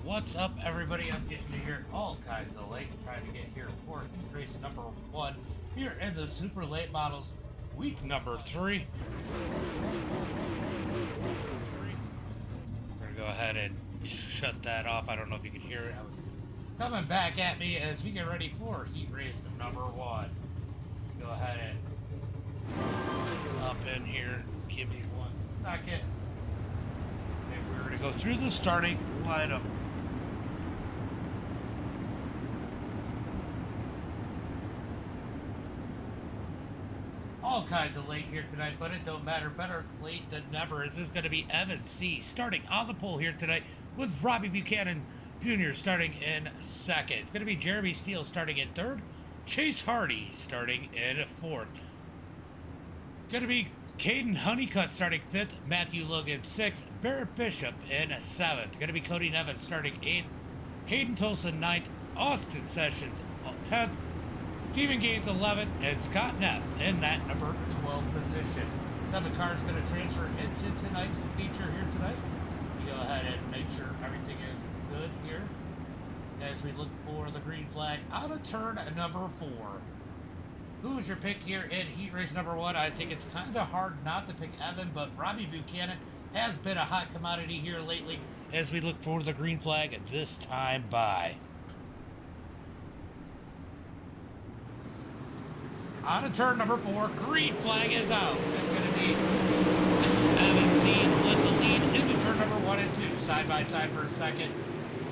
What's up, everybody? I'm getting to here all kinds of late, trying to get here for race number 1 here in the super late models, week number 3. We're gonna go ahead and shut that off. I don't know if you can hear it. I was coming back at me as we get ready for heat race number 1. Go ahead and put this up in here. Give me 1 second. And we're gonna go through the starting lineup. All kinds of late here tonight, but it don't matter. Better late than never. This is going to be Evan C. starting on the pole here tonight with Robbie Buchanan Jr. starting in second. It's going to be Jeremy Steele starting in third. Chase Hardy starting in fourth. Going to be Caden Honeycutt starting fifth. Matthew Logan sixth. Barrett Bishop in seventh. Going to be Cody Nevins starting eighth. Hayden Tolson ninth. Austin Sessions 10th. Stephen Gaines 11th, and Scott Neff in that number 12 position. So the car is going to transfer into tonight's feature here tonight. You go ahead and make sure everything is good here as we look for the green flag out of turn number 4. Who's your pick here in heat race number 1? I think it's kind of hard not to pick Evan, but Robbie Buchanan has been a hot commodity here lately as we look for the green flag this time by. On to turn number 4, green flag is out. It's going to be Evan C. with the lead into turn number 1 and 2. Side by side for a second.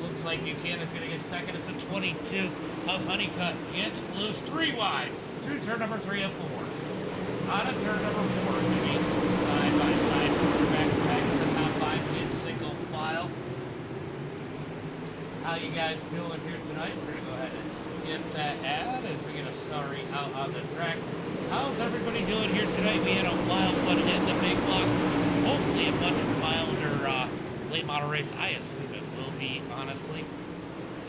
Looks like Buchanan's going to get second. It's a 22 of Honeycutt. Gets loose 3 wide through turn number 3 and 4. On to turn number 4. Going to be side by side. Back to back to the top 5 in single file. How you guys doing here tonight? We're going to go ahead and skip that ad as we get a sorry out on the track. How's everybody doing here tonight? We had a wild one in the big block. Hopefully a much milder late model race. I assume it will be, honestly,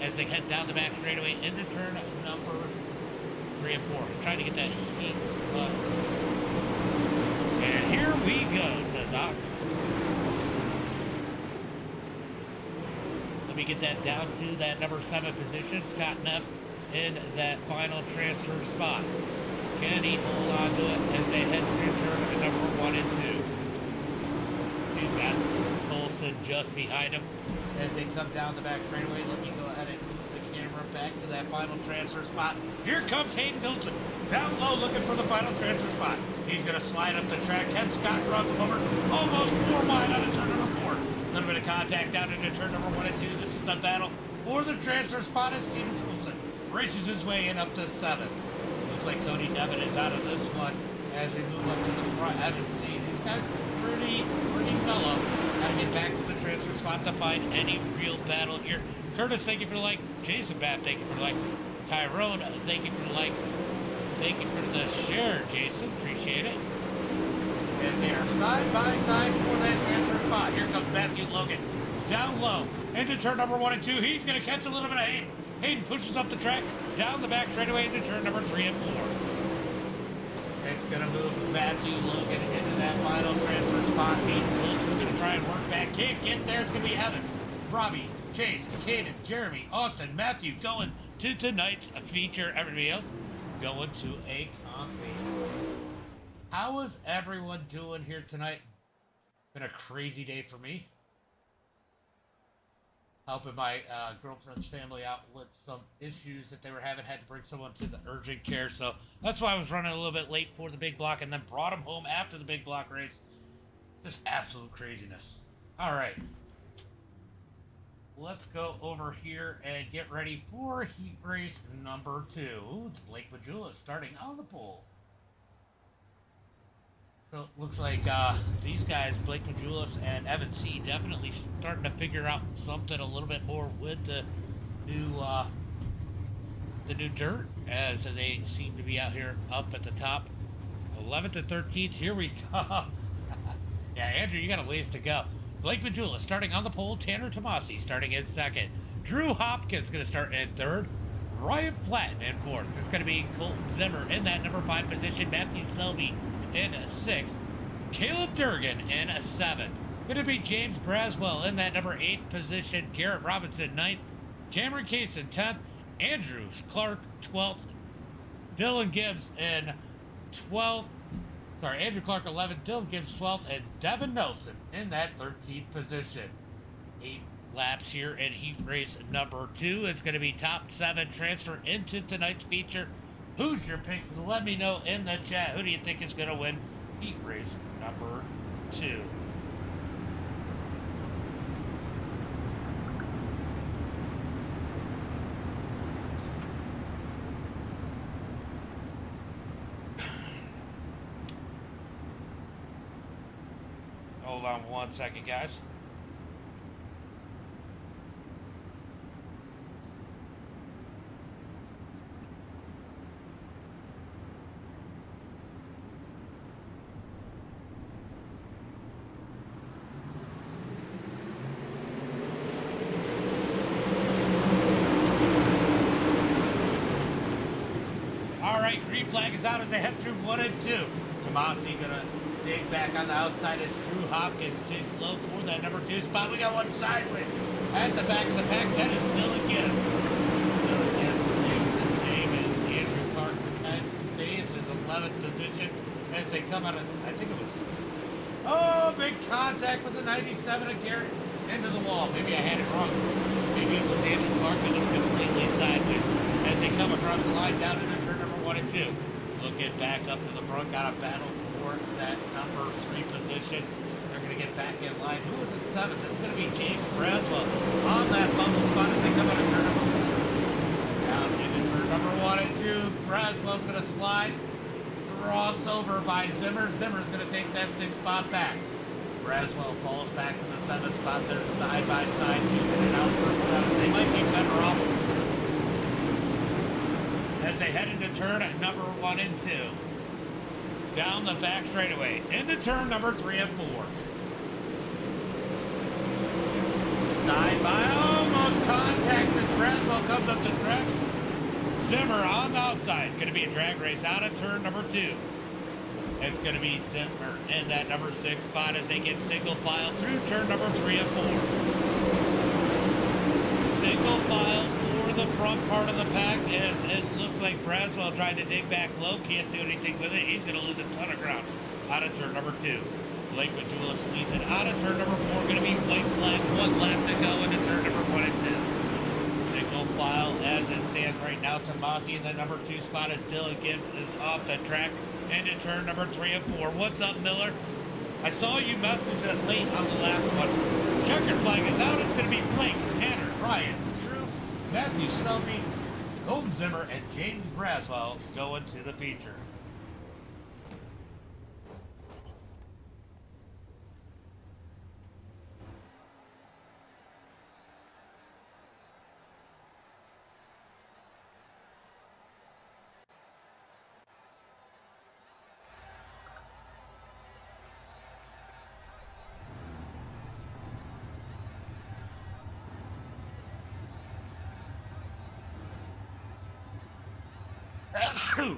as they head down the back straightaway into turn number 3 and 4. I'm trying to get that heat up. And here we go, says Ox. Let me get that down to that number 7 position. Scott Neff in that final transfer spot. Can he hold on to it as they head through turn number 1 and 2? He's got Olsen just behind him as they come down the back straightaway. Let me go ahead and move the camera back to that final transfer spot. Here comes Hayden Olsen down low looking for the final transfer spot. He's going to slide up the track. Ken Scott runs him over almost 4 wide on the turn number 4. A little bit of contact down into turn number 1 and 2. This is the battle for the transfer spot as Hayden Olsen races his way in up to 7th. Looks like Cody Nevin is out of this one as we move up to the front. I haven't seen these guys pretty mellow. Gotta get back to the transfer spot to find any real battle here. Curtis, thank you for the like. Jason Babb, thank you for the like. Tyrone, thank you for the like. Thank you for the share, Jason. Appreciate it. As they are side by side for that transfer spot. Here comes Matthew Logan down low into turn number 1 and 2. He's gonna catch a little bit of Hayden. Hayden pushes up the track, down the back straightaway into turn number 3 and 4. It's going to move Matthew Logan into that final transfer spot. Hayden's going to try and work back. Can't get there. It's going to be Evan, Robbie, Chase, Caden, Jeremy, Austin, Matthew going to tonight's feature. Everybody else going to a consi. How is everyone doing here tonight? Been a crazy day for me. Helping my girlfriend's family out with some issues that they were having. Had to bring someone to the urgent care. So that's why I was running a little bit late for the big block and then brought him home after the big block race. Just absolute craziness. All right. Let's go over here and get ready for heat race number 2. It's Blake Majula starting on the pole. So it looks like these guys, Blake Majulis and Evan C., definitely starting to figure out something a little bit more with the new dirt, as they seem to be out here up at the top. 11th and 13th, here we go. Yeah, Andrew, you got a ways to go. Blake Majulis starting on the pole. Tanner Tomasi starting in second. Drew Hopkins going to start in third. Ryan Flatten in fourth. It's going to be Colton Zimmer in that number 5 position. Matthew Selby in 6th. Caleb Durgan in 7th. Going to be James Braswell in that number 8 position. Garrett Robinson, 9th. Cameron Case in 10th. Andrew Clark, 12th. Dylan Gibbs in 12th. Sorry, Andrew Clark, 11th. Dylan Gibbs, 12th. And Devin Nelson in that 13th position. 8 laps here in heat race number 2. It's going to be top 7 transfer into tonight's feature. Who's your picks? Let me know in the chat. Who do you think is going to win heat race number 2? Hold on 1 second, guys. Flag is out as they head through 1 and 2. Tomasi gonna dig back on the outside as Drew Hopkins digs low for that number 2 spot. We got one sideways at the back of the pack. That is Dylan Gibbs. Dylan Gibbs takes the same as Andrew Clark. And stays his 11th position as they come out of, I think it was, oh, big contact with the 97 of Garrett into the wall. Maybe I had it wrong. Maybe it was Andrew Clark that was completely sideways as they come across the line down into turn number 1 and 2. Looking back up to the front, got a battle for that number 3 position. They're going to get back in line. Who is in 7th? It's going to be James Braswell on that bubble spot as they come out of turn number 1. Down into turn number 1 and 2. Braswell's going to slide. Crossover by Zimmer. Zimmer's going to take that 6th spot back. Braswell falls back to the 7th spot. They're side by side, shooting it out for they might be better off as they head into turn at number 1 and 2. Down the back straightaway. Into turn number 3 and 4. Side by almost contact as Braswell comes up the track. Zimmer on the outside. Going to be a drag race out of turn number 2. It's going to be Zimmer in that number 6 spot as they get single file through turn number 3 and 4. Single file for the front part of the pack as it looks like Braswell trying to dig back low. Can't do anything with it. He's going to lose a ton of ground out of turn number 2. Blake Majulis leads it out of turn number 4. Going to be white flag. 1 lap to go into turn number 1 and 2. Single file as it stands right now. Tomasi in the number 2 spot as Dylan Gibbs is off the track. Into turn number 3 and 4. What's up, Miller? I saw you message it late on the last one. Checker flag is out. It's going to be Blake, Tanner, Ryan, Drew, Matthew Selby, Colton Zimmer, and James Braswell going to the feature.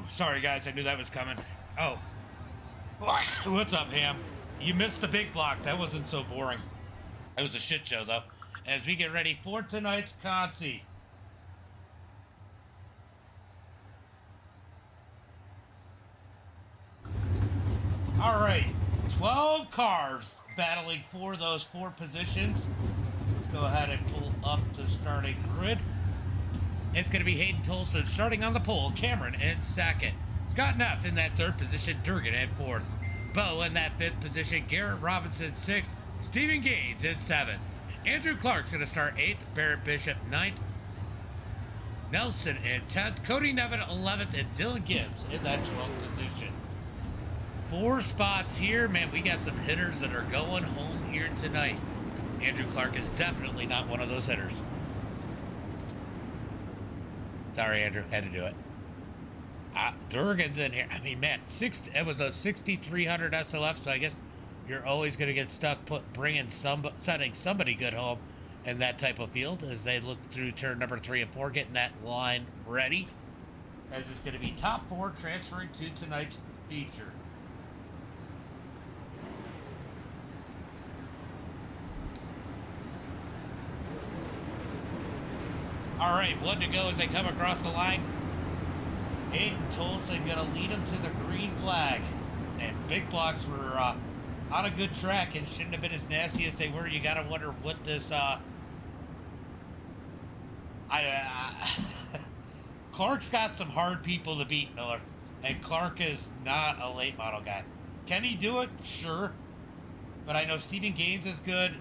Sorry, guys. I knew that was coming. Oh. What's up, Ham? You missed the big block. That wasn't so boring. It was a shit show, though. As we get ready for tonight's Consi. All right. 12 cars battling for those 4 positions. Let's go ahead and pull up the starting grid. It's going to be Hayden Tolson starting on the pole. Cameron in 2nd. Scott Neff in that 3rd position. Durgan in 4th. Bo in that 5th position. Garrett Robinson 6th. Stephen Gaines in 7th. Andrew Clark's going to start 8th. Barrett Bishop 9th. Nelson in 10th. Cody Nevin 11th. And Dylan Gibbs in that 12th position. 4 spots here. Man, we got some hitters that are going home here tonight. Andrew Clark is definitely not one of those hitters. Sorry, Andrew. Had to do it. Durgan's in here. I mean, man, it was a 6,300 SLF, so I guess you're always going to get stuck sending somebody good home in that type of field as they look through turn number 3 and 4, getting that line ready. As it's going to be top 4 transferring to tonight's feature. All right, one to go as they come across the line. Hayden Tolson gonna lead them to the green flag. And big blocks were on a good track and shouldn't have been as nasty as they were. You gotta wonder what this Clark's got some hard people to beat, Miller. And Clark is not a late model guy. Can he do it? Sure. But I know Stephen Gaines is good.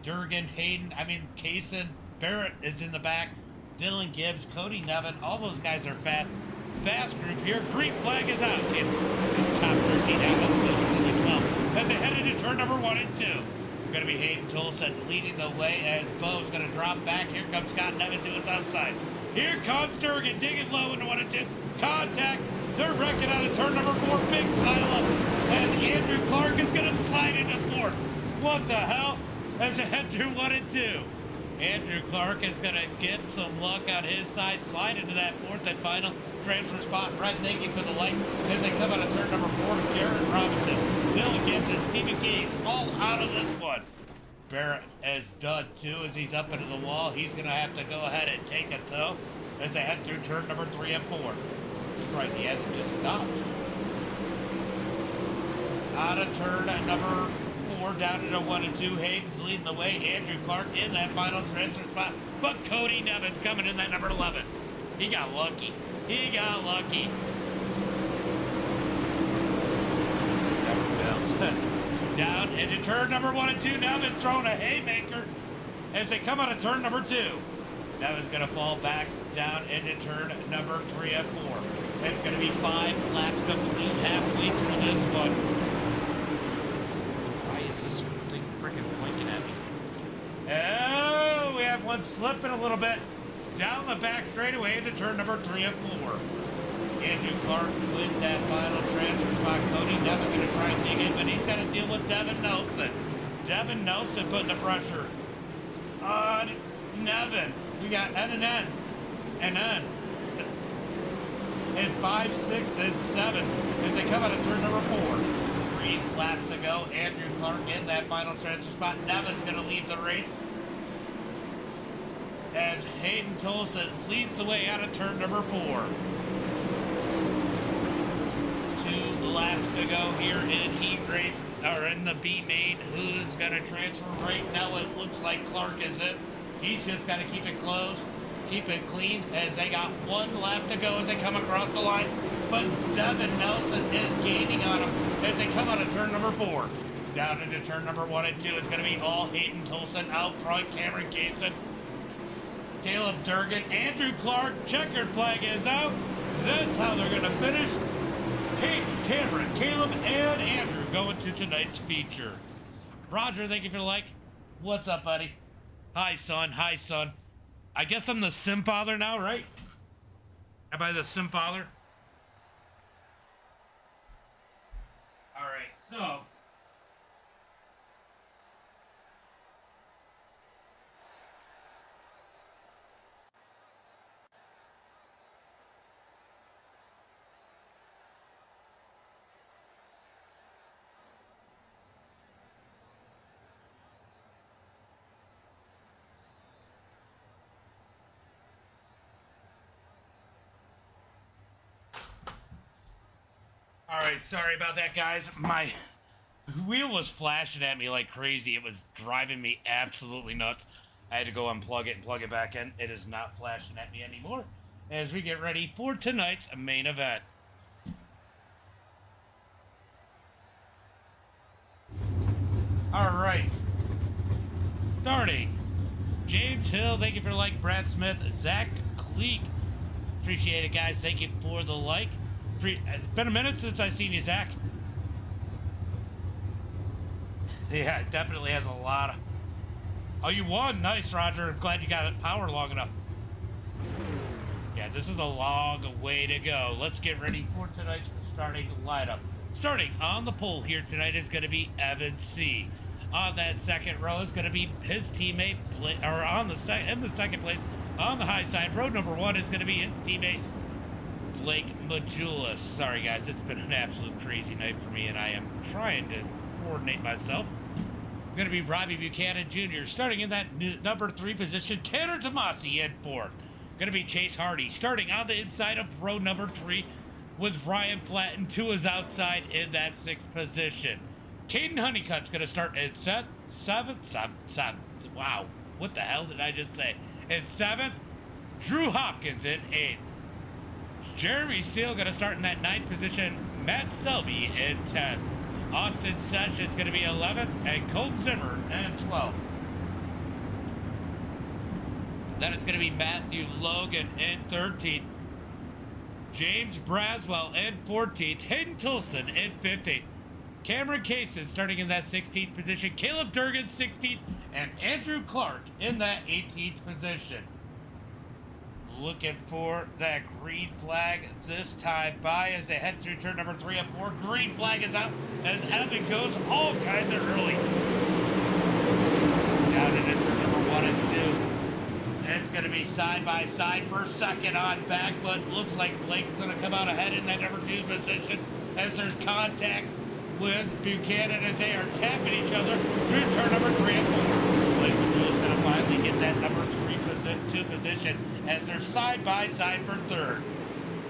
Durgan, Hayden, Kaysen, Barrett is in the back. Dylan Gibbs, Cody Nevin, all those guys are fast. Fast group here. Green flag is out in top 13 out of 12. As they head into turn number 1 and 2. Going to be Hayden Tolson leading the way as Bo's going to drop back. Here comes Scott Nevin to its outside. Here comes Durgan digging low into 1 and 2. Contact. They're wrecking out of turn number 4. Big pile up as Andrew Clark is going to slide into 4th. What the hell? As they head through 1 and 2. Andrew Clark is going to get some luck on his side, slide into that 4th and final transfer spot. Brett, thank you for the light as they come out of turn number 4. Garrett Robinson, Dylan Gibbs, and Stephen Gaines all out of this one. Barrett is done too as he's up into the wall. He's going to have to go ahead and take a tow as they head through turn number 3 and 4. Surprised he hasn't just stopped. Out of turn number 4 down into 1 and 2. Hayden's leading the way. Andrew Clark in that final transfer spot. But Cody Nevin's coming in that number 11. He got lucky. He got lucky. Never fails. Down into turn number 1 and 2. Nevin throwing a haymaker as they come out of turn number 2. Nevin's going to fall back down into turn number 3 and 4. It's going to be 5 laps complete halfway through this one. Why is this thing freaking blinking at me? Oh, we have one slipping a little bit. Down the back straightaway into turn number 3 and 4. Andrew Clark with that final transfer spot. Cody Nevin going to try and dig in, but he's got to deal with Devin Nelson. Devin Nelson putting the pressure on Nevin. We got N and N. And N. And 5, 6, and 7 as they come out of turn number 4. 3 laps to go. Andrew Clark in that final transfer spot. Nevin's going to lead the race as Hayden Tolson leads the way out of turn number 4. 2 laps to go here in heat race, or in the B main. Who's going to transfer? Right now it looks like Clark is it. He's just got to keep it close, keep it clean as they got 1 lap to go as they come across the line. But Devin Nelson is gaining on them as they come out of turn number 4. Down into turn number 1 and 2. It's going to be all Hayden Tolson out front. Cameron Kaysen, Caleb Durgan, Andrew Clark. Checkered flag is out. That's how they're going to finish. Hayden, Cameron, Caleb, and Andrew going to tonight's feature. Roger, thank you for the like. What's up, buddy? Hi, son. Hi, son. I guess I'm the sim father now, right? Am I the sim father? All right, so Alright, sorry about that, guys. My wheel was flashing at me like crazy. It was driving me absolutely nuts. I had to go unplug it and plug it back in. It is not flashing at me anymore as we get ready for tonight's main event. Alright. Starting. James Hill, thank you for the like. Brad Smith, Zach Cleek. Appreciate it, guys. Thank you for the like. It's been a minute since I've seen you, Zach. Yeah, it definitely has a lot of... Oh, you won. Nice, Roger. I'm glad you got it power long enough. Yeah, this is a long way to go. Let's get ready for tonight's starting lineup. Starting on the pole here tonight is going to be Evan C. On that second row is going to be his teammate, in the second place on the high side. Row number 1 is going to be his teammate, Blake Majulis. Sorry, guys, it's been an absolute crazy night for me, and I am trying to coordinate myself. Going to be Robbie Buchanan Jr. Starting in that number 3 position, Tanner Tomasi in 4th. Going to be Chase Hardy starting on the inside of row number 3 with Ryan Flatten to his outside in that 6th position. Caden Honeycutt's going to start in 7th. Wow, what the hell did I just say? In 7th, Drew Hopkins in 8th. Jeremy Steele going to start in that 9th position, Matt Selby in 10th. Austin Sessions going to be 11th, and Colton Zimmer in 12th. Then it's going to be Matthew Logan in 13th. James Braswell in 14th. Hayden Tolson in 15th. Cameron Kaysen starting in that 16th position. Caleb Durgan 16th. And Andrew Clark in that 18th position. Looking for that green flag this time by as they head through turn number 3 and 4. Green flag is out as Evan goes all kinds of early. Down into turn number 1 and 2. It's going to be side by side for second on back, but looks like Blake's going to come out ahead in that number 2 position as there's contact with Buchanan as they are tapping each other through turn number 3 and 4. Blake is going to finally get that number 2 position as they're side by side for 3rd.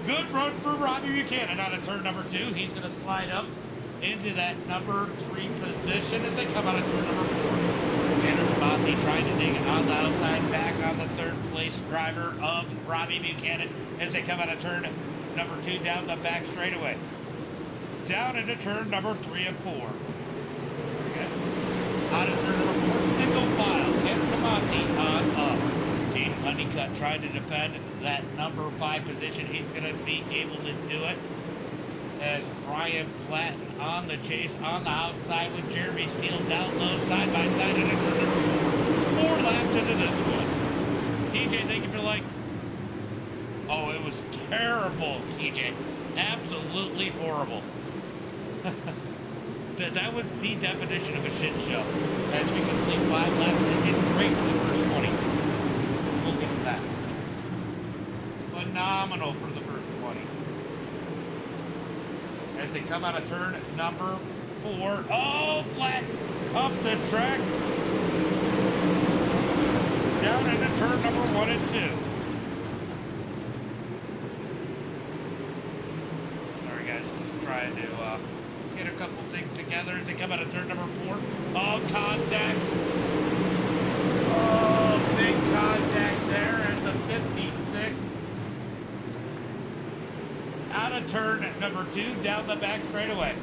Good run for Robbie Buchanan out of turn number 2. He's going to slide up into that number 3 position as they come out of turn number 4. Tanner Tomasi trying to dig on the outside, back on the 3rd place driver of Robbie Buchanan as they come out of turn number 2 down the back straightaway. Down into turn number 3 and 4. Out of turn number 4, single file. Tanner Tomasi on up. Dean Honeycutt trying to defend that number 5 position. He's going to be able to do it as Ryan Flatten on the chase on the outside with Jeremy Steele down low side by side into turn number 4. 4 laps into this one. TJ, thank you for like. Oh, it was terrible, TJ. Absolutely horrible. That was the definition of a shit show. As we complete 5 laps, it did great for the first 20. We'll get to that. Phenomenal for the first 20. As they come out of turn number 4. Oh, flat up the track. Down into turn number 1 and 2. Sorry guys, just trying to get a couple things together as they come out of turn number 4. Oh, contact. Oh, big contact there at the 56. Out of turn number 2, down the back straightaway.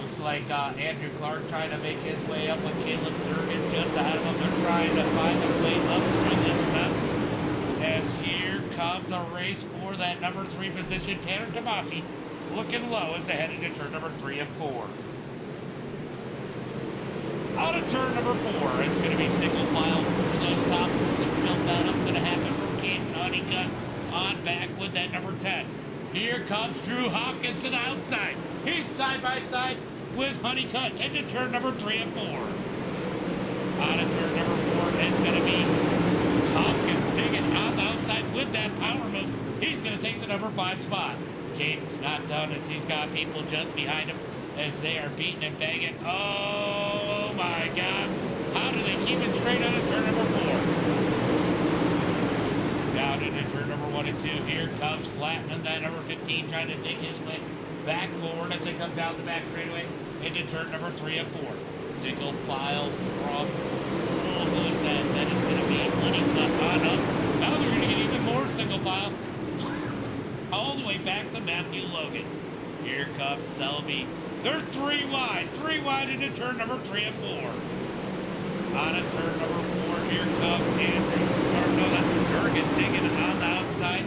Looks like Andrew Clark trying to make his way up with Caleb Durgan just ahead of him. They're trying to find their way up through this map. As here comes a race for that number 3 position. Tanner Tomasi looking low as they head into turn number 3 and 4. Out of turn number 4, it's going to be single file for those top. The real battle's going to happen for Caden Honeycutt on back with that number 10. Here comes Drew Hopkins to the outside. He's side by side with Honeycutt into turn number 3 and 4. Out of turn number 4, it's going to be Hopkins digging on the outside with that power move. He's going to take the number 5 spot. Caden's not done as he's got people just behind him as they are beating and banging. Oh my God. How do they keep it straight out of turn number 4? Down into turn number 1 and 2. Here comes Flatten and that number 15 trying to dig his way back forward as they come down the back straightaway into turn number 3 and 4. Single file from that is going to be Honeycutt on up. Now they're going to get even more single file all the way back to Matthew Logan. Here comes Selby. They're 3 wide into turn number 3 and 4. Out of turn number 4, here comes Andrew. Or no, that's Durgan digging on the outside.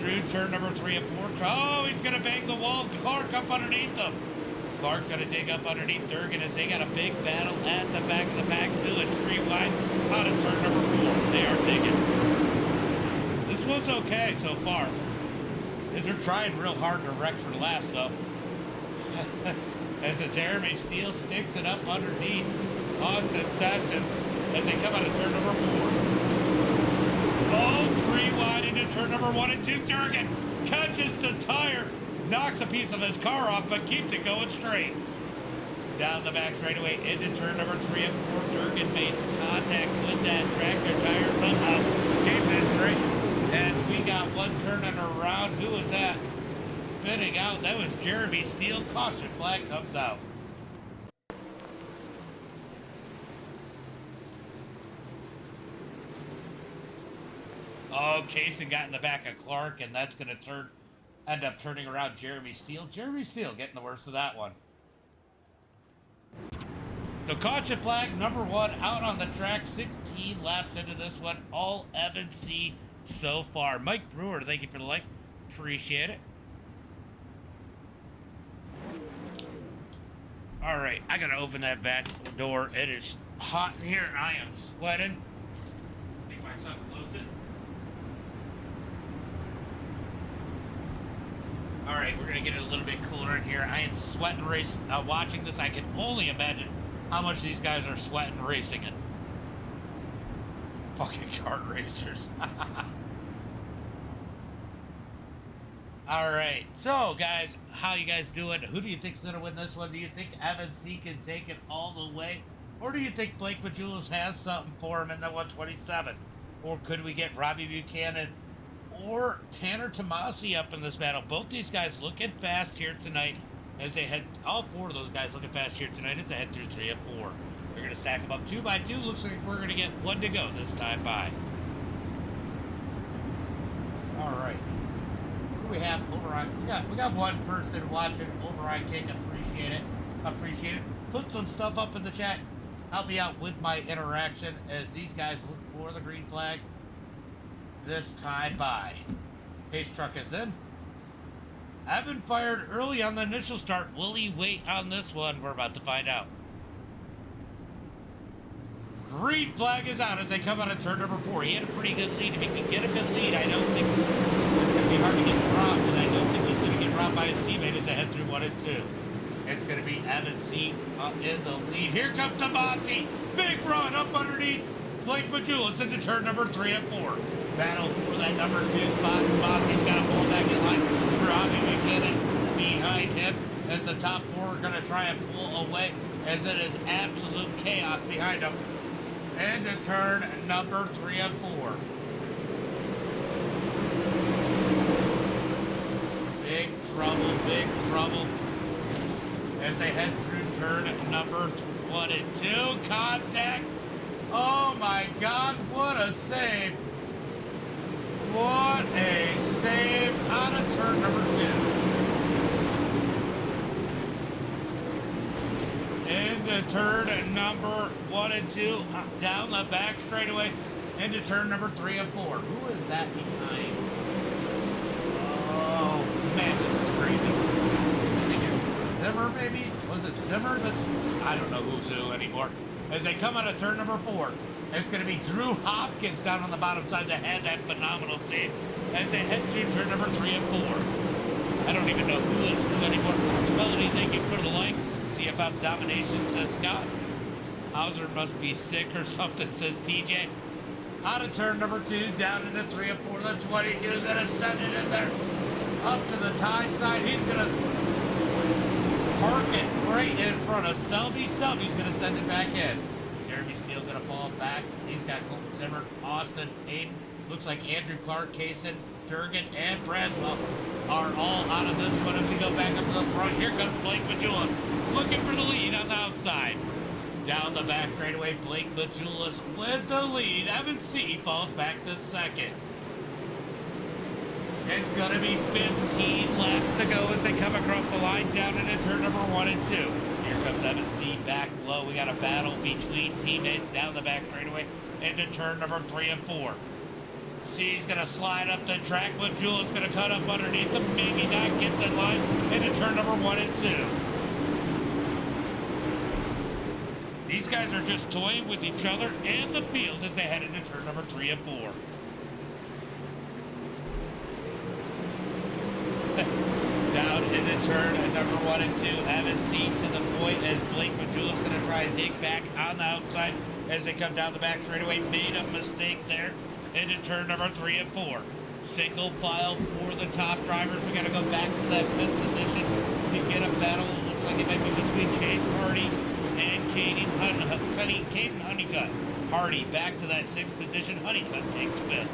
Through turn number 3 and 4. Oh, he's going to bang the wall. Clark up underneath them. Clark's going to dig up underneath Durgan as they got a big battle at the back of the pack, 2 and 3 wide. Out of turn number 4, they are digging. This one's okay so far. They're trying real hard to wreck for last, though. As the Jeremy Steele sticks it up underneath Austin Sessions as they come out of turn number 4. Oh, 3 wide into turn number 1 and 2. Durgan catches the tire, knocks a piece of his car off, but keeps it going straight. down the back straightaway into turn number 3 and 4. Durgan made contact with that tractor tire somehow. Keep this straight. And we got one turning around. Who was that? Spinning out. That was Jeremy Steele. Caution flag comes out. Oh, Kaysen got in the back of Clark, and that's going to end up turning around Jeremy Steele. Jeremy Steele getting the worst of that one. So caution flag number 1 out on the track. 16 laps into this one. All Evan C so far. Mike Brewer, thank you for the like. Appreciate it. All right, I got to open that back door. It is hot in here. I am sweating. I think my son closed it. All right, we're going to get it a little bit cooler in here. I am sweating watching this. I can only imagine how much these guys are sweating racing it. Fucking kart racers. All right, so guys, how you guys doing? Who do you think's going to win this one? Do you think Evan C can take it all the way? Or do you think Blake Majulis has something for him in the 127? Or could we get Robbie Buchanan or Tanner Tomasi up in this battle? Both these guys looking fast here tonight as they head, all 4 of those guys looking fast here tonight as they head through 3 and 4. They're going to stack them up 2 by 2. Looks like we're going to get 1 to go this time by. All right. What do we have over on? We got one person watching over on Kick. Appreciate it. Appreciate it. Put some stuff up in the chat. Help me out with my interaction as these guys look for the green flag this time by. Pace truck is in. Evan fired early on the initial start. Will he wait on this one? We're about to find out. Green flag is out as they come out of turn number 4. He had a pretty good lead. If he can get a good lead, I don't think it's going to be hard to get robbed, and I don't think he's going to get robbed by his teammate as they head through 1 and 2. It's going to be Evan C up in the lead. Here comes Tomasi. Big run up underneath Blake Majulis into turn number 3 and 4. Battle for that number 2 spot. Tomasi's got to pull back in line. Robbie Buchanan behind him as the top 4 are going to try and pull away as it is absolute chaos behind them. Into turn number 3 and 4. Big trouble as they head through turn number 1 and 2. Contact. Oh my God, what a save. What a save out of turn number 2. Into turn number 1 and 2. Down the back straightaway. Into turn number 3 and 4. Who is that behind? Oh man, this is crazy. I think it's Zimmer maybe? Was it Zimmer? I don't know who's who anymore. As they come out of turn number 4. It's going to be Drew Hopkins down on the bottom side that had that phenomenal save as they head through turn number 3 and 4. I don't even know who is who anymore. Melody, thank you for the likes. CFF Domination, says Scott. Hauser must be sick or something, says TJ. Out of turn number 2, down into 3 and 4. The 22 is going to send it in there. Up to the tie side. He's going to park it right in front of Selby. Selby's going to send it back in. Jeremy Steele going to fall back. He's got Colton Zimmer, Austin, Aiden. Looks like Andrew Clark, Kaysen, Durgan, and Braswell are all out of this one as we go back up to the front. Here comes Blake Majulis looking for the lead on the outside. Down the back straightaway, Blake Majulis with the lead. Evan C falls back to second. It's going to be 15 laps to go as they come across the line down into turn number 1 and 2. Here comes Evan C back low. We got a battle between teammates down the back straightaway into turn number 3 and 4. C's going to slide up the track. Majulis going to cut up underneath him. Maybe not gets in line into turn number 1 and 2. These guys are just toying with each other and the field as they head into turn number 3 and 4. Down into turn number 1 and 2. Evan C to the point as Blake Majulis going to try and dig back on the outside as they come down the back straightaway. Made a mistake there into turn number 3 and 4. Single file for the top drivers. We got to go back to that 5th position to get a battle. It looks like it might be between Chase Hardy and Caden Honeycutt. Hardy back to that 6th position. Honeycutt takes 5th.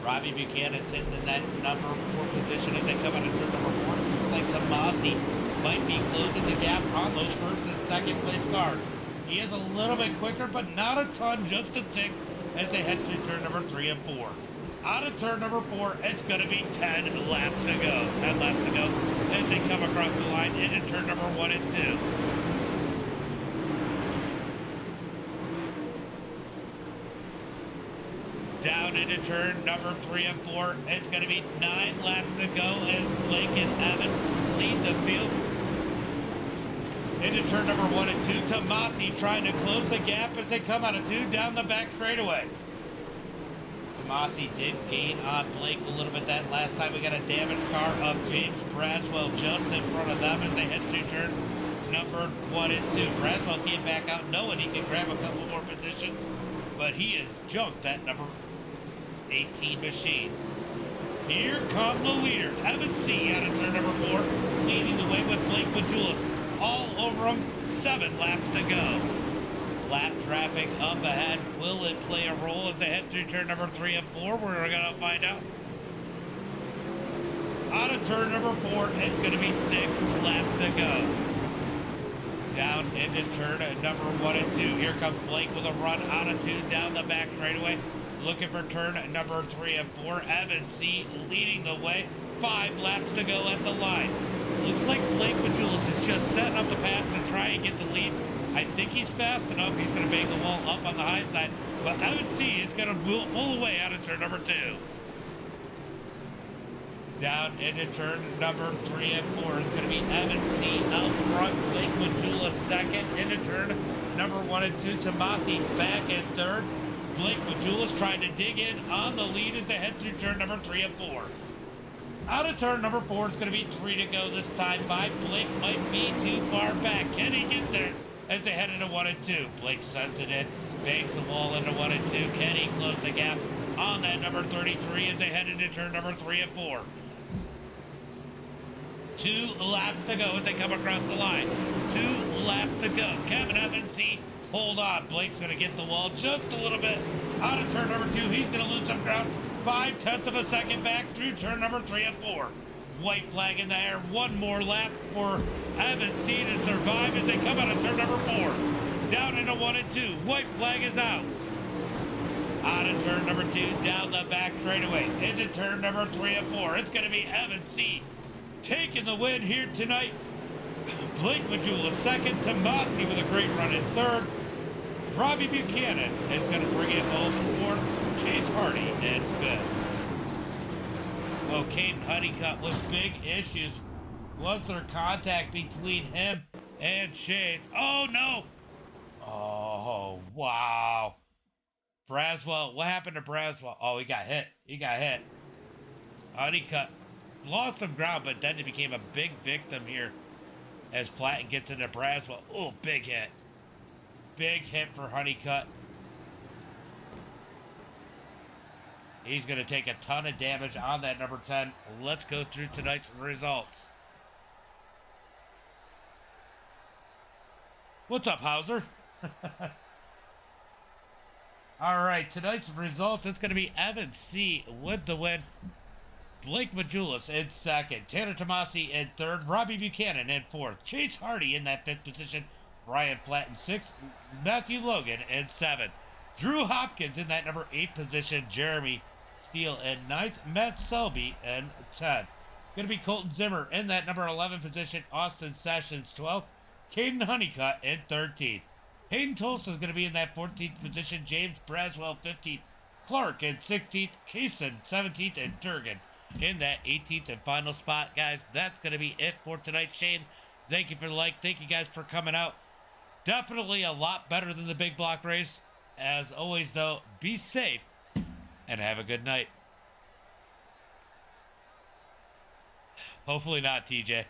Robbie Buchanan sitting in that number 4 position as they come out of turn number 4. Looks like Tomasi might be closing the gap on those 1st and 2nd place cars. He is a little bit quicker, but not a ton, just a tick as they head through turn number 3 and 4. Out of turn number 4, it's going to be 10 laps to go. 10 laps to go as they come across the line into turn number 1 and 2. Down into turn number 3 and 4. It's going to be 9 laps to go as Blake and Evan lead the field. Into turn number 1 and 2. Tomasi trying to close the gap as they come out of 2 down the back straightaway. Tomasi did gain on Blake a little bit that last time. We got a damaged car of James Braswell just in front of them as they head through turn number 1 and 2. Braswell came back out knowing he could grab a couple more positions, but he has junked that number 18 machine. Here come the leaders. Evan C. out of turn number 4, leading the way with Blake Majulis all over him. 7 laps to go. Lap traffic up ahead. Will it play a role as they head through turn number 3 and 4? We're going to find out. Out of turn number 4, it's going to be 6 laps to go. Down into turn number 1 and 2. Here comes Blake with a run out of 2 down the back straightaway. Looking for turn number 3 and 4. Evan C. leading the way. 5 laps to go at the line. Looks like Blake Majulis is just setting up the pass to try and get the lead. I think he's fast enough. He's going to bang the wall up on the high side. But Evan C. is going to pull away out of turn number 2. Down into turn number 3 and 4. It's going to be Evan C. out front. Blake Majulis second. Into turn number 1 and 2. Tomasi back in third. Blake Majulis trying to dig in on the lead as they head through turn number 3 and 4. Out of turn number 4, it's going to be 3 to go this time by. Blake might be too far back. Can he get there as they head into 1 and 2? Blake sends it in, bangs the wall into 1 and 2. Can he close the gap on that number 33 as they head into turn number 3 and 4? 2 laps to go as they come across the line. 2 laps to go. Kevin Evans, C. Hold on. Blake's going to get the wall just a little bit. Out of turn number 2, he's going to lose some ground. 0.5 of a second back through turn number 3 and 4. White flag in the air. 1 more lap for Evans C to survive as they come out of turn number 4. Down into 1 and 2. White flag is out. Out of turn number 2, down the back straightaway. Into turn number 3 and 4. It's going to be Evans C taking the win here tonight. Blake Majulis second. Tomasi with a great run in third. Robbie Buchanan is going to bring it home for Chase Hardy in fifth. Well, Caden Honeycutt with big issues. Was there contact between him and Chase? Oh, no. Oh, wow. Braswell, what happened to Braswell? Oh, he got hit. He got hit. Honeycutt lost some ground, but then he became a big victim here as Platten gets into Braswell. Oh, big hit. Big hit for Honeycutt. He's going to take a ton of damage on that number 10. Let's go through tonight's results. What's up, Hauser? All right, tonight's result is going to be Evan C. with the win. Blake Majulis in second. Tanner Tomasi in third. Robbie Buchanan in fourth. Chase Hardy in that fifth position. Ryan Platt in sixth. Matthew Logan in seventh. Drew Hopkins in that number 8 position. Jeremy Steele in ninth. Matt Selby in 10th. Going to be Colton Zimmer in that number 11 position. Austin Sessions 12th. Caden Honeycutt in 13th. Hayden Tulsa is going to be in that 14th position. James Braswell 15th. Clark in 16th. Kaysen 17th. And Durgan in that 18th and final spot. Guys, that's going to be it for tonight. Shane, thank you for the like. Thank you guys for coming out. Definitely a lot better than the big block race. As always, though, be safe and have a good night. Hopefully not, TJ.